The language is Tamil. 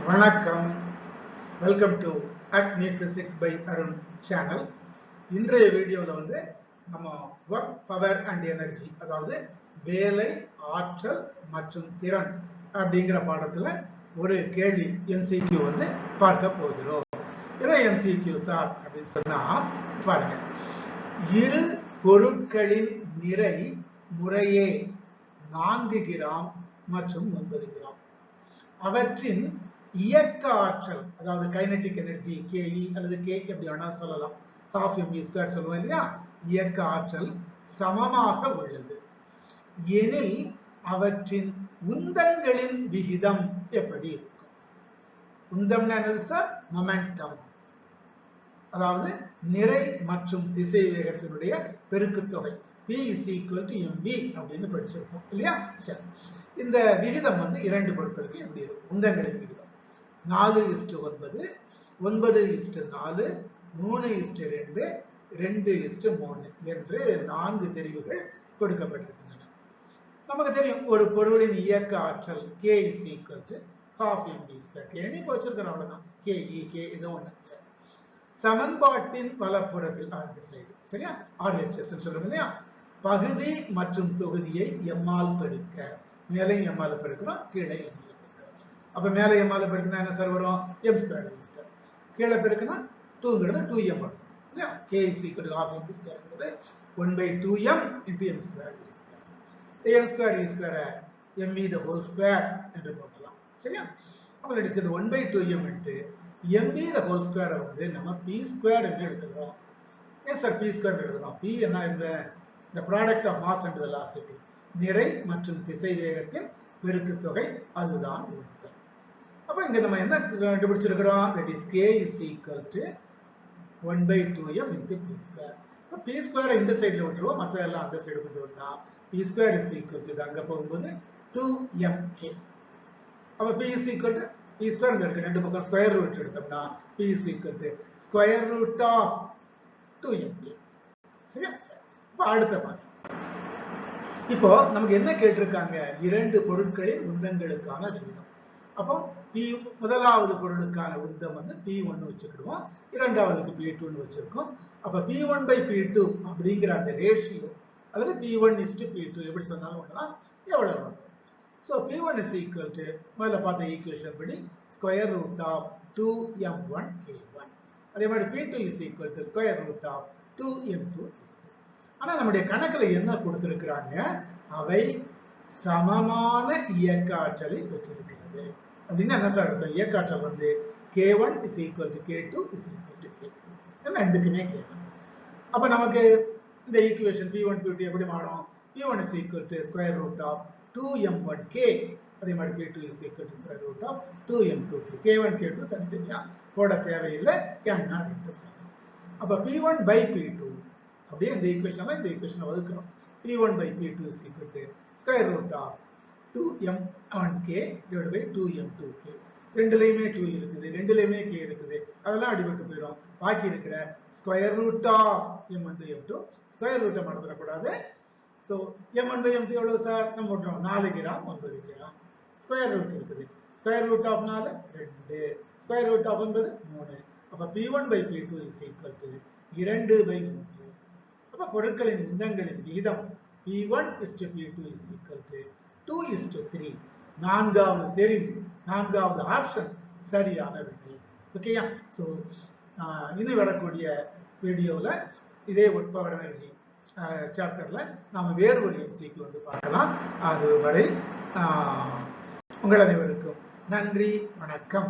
வணக்கம். Welcome to at NEET physics by Arun channel. இன்றைய வீடியோவில் நம்ம ஒர்க், பவர் அண்ட் எனர்ஜி, அதாவது வேலை, ஆற்றல் மற்றும் திறன் அப்படிங்கிற பாடத்தில் ஒரு கேள்வி எம்சிக்யூ பார்க்க போகிறோம். என்ன எம்சிக்யூ சார் அப்படின்னு சொன்னா பாருங்க, இரு பொருட்களின் நிறை முறையே 4 கிராம் மற்றும் 9 கிராம். அவற்றின் இயக்க ஆற்றல், அதாவது கைனடிக் எனர்ஜி KE அல்லது K எப்படி வேணா சொல்லலாம், ½ mv² சொல்லுவோம் இல்லையா, இயக்க ஆற்றல் சமமாக உள்ளது எனில் அவற்றின் உந்தங்களின் விகிதம் எப்படி இருக்கும்? உந்தம்னா என்னது சார்? மொமெண்டம், அதாவது நிறை மற்றும் திசை வேகத்தினுடைய பெருக்குத்தொகை. P = mv அப்படின்னு படிச்சிருக்கோம் இல்லையா? சரி, இந்த விகிதம் 2 பொருட்களுக்கு எப்படி இருக்கும்? உந்தங்களின் விகிதம் 4:9, 9:4, 3:2, 2:3 என்று 4 தெரிவுகள் கொடுக்கப்பட்டிருக்கின்றன. நமக்கு தெரியும் ஒரு பொருளின் இயக்க ஆற்றல் K = ½ mv². எண்ணிக்கை வச்சிருக்கிறோம், அவ்வளவுதான். KE, K இது ஒண்ணு. சமன்பாட்டின் வலப்புறத்தில் அந்த சைடு, சரியா, RHS சொல்றோம் இல்லையா, பகுதி மற்றும் தொகுதியை எம்மால் பெருக்க. மேலே எம்மால் பெருக்கிறோம், கீழே எம்மால் பெருக்கிறோம். அப்ப மேலே எம்மால் பெருக்கினா என்ன சார் வரும்? m², v². கீழே பெருக்கினா 2ங்கிறது 2m வரும் இல்லையா? K = ½ mv², 1/2m × m², v². m², v², mv² என்று போடலாம், சரியா? அப்ப let us get 1/2m × mv² நம்ம p² என்று எடுத்துக்கிறோம். ஏன் சார் p² எழுதணும்? P என்ன? இந்த product of mass and velocity, நிறை மற்றும் திசை வேகத்தின் பெருக்கு தொகை, அதுதான் உந்தம். அப்ப இங்க நம்ம என்ன கண்டுபிடிச்சிருக்கிறோம்? that is K = 1/2m × p². இப்ப p² இந்த சைடுல விட்டுருவோம், மற்றதெல்லாம் அந்த சைடு கொண்டு வந்தா p² இது அங்க போகும்போது 2mk. அப்ப p p² இருக்கு, ரெண்டு பக்கம் ஸ்கொயர் ரூட் எடுத்தோம்னா p = √2mk. சரியா? இப்ப அடுத்த பாருங்க. இப்போ நமக்கு என்ன கேட்டிருக்காங்க? 2 பொருட்களின் உந்தங்களுக்கான விகிதம். அப்போ முதலாவது பொருளுக்கான உந்தம் P1 வச்சுக்கிடுவோம், இரண்டாவதுக்கு P2 வச்சிருக்கோம். அப்ப P1/P2 அப்படிங்கிற அந்த ரேஷியோ, அதாவது P1:P2 எப்படி சொன்னாலும் ஒண்ணுதான், எவ்வளவு வரும்? So P1 = முதல்ல பார்த்த ஈக்குவேஷன் படி √2m1k1. அதே மாதிரி P2 = √2m2. ஆனா நம்முடைய கணக்குல என்ன கொடுத்திருக்கிறாங்க? அவை சமமான இயக்க ஆற்றலை பெற்றிருக்கிறது அப்படின்னு என்ன சார் அர்த்தம்? இயக்க ஆற்றல் K1 = K2 = K. ரெண்டுக்குமே கேட்கணும். அப்ப நமக்கு இந்த ஈக்குவேஷன் P1 P2 எப்படி மாறும்? P1 = √2m1k, அதே மாதிரி P2 = √2m2k. K1 K2 தனித்தனியா போட தேவையில்லை, ஏன்னா அப்ப P1/P2 அப்படியே இந்த ஈக்குவேஷனை வகுக்கிறோம். P1/P2 = √2m1k / 2m2k. ரெண்டுலயுமே 2 இருக்குது, ரெண்டுலயுமே k இருக்குது, அதெல்லாம் அடிபட்டு போயிடும். பாக்கி இருக்கிற √m1/m2, ஸ்கொயர் ரூட்டை மறந்துடக்கூடாது. சோ m1/m2 எவ்வளவு சார்? நம்ம போட்டுறோம் 4 கிராம் 9 கிராம். ஸ்கொயர் ரூட் இருக்குது, square root of 4 2, square root of 9 3. அப்ப P1/P2 = 2/3. அப்ப பொருட்களின் உந்தங்களின் விகிதம் P1:P2 = 2:3. நான்காவது தெரிவு, நான்காவது ஆப்ஷன் சரியான விடை. ஓகேயா? சோ இனி வரக்கூடிய வீடியோல இதே ஒர்க், பவர், எனர்ஜி சாப்டர்ல நாம வேறு ஒரு எம்சிக்கு பார்க்கலாம். அதுவரை உங்கள் அனைவருக்கும் நன்றி, வணக்கம்.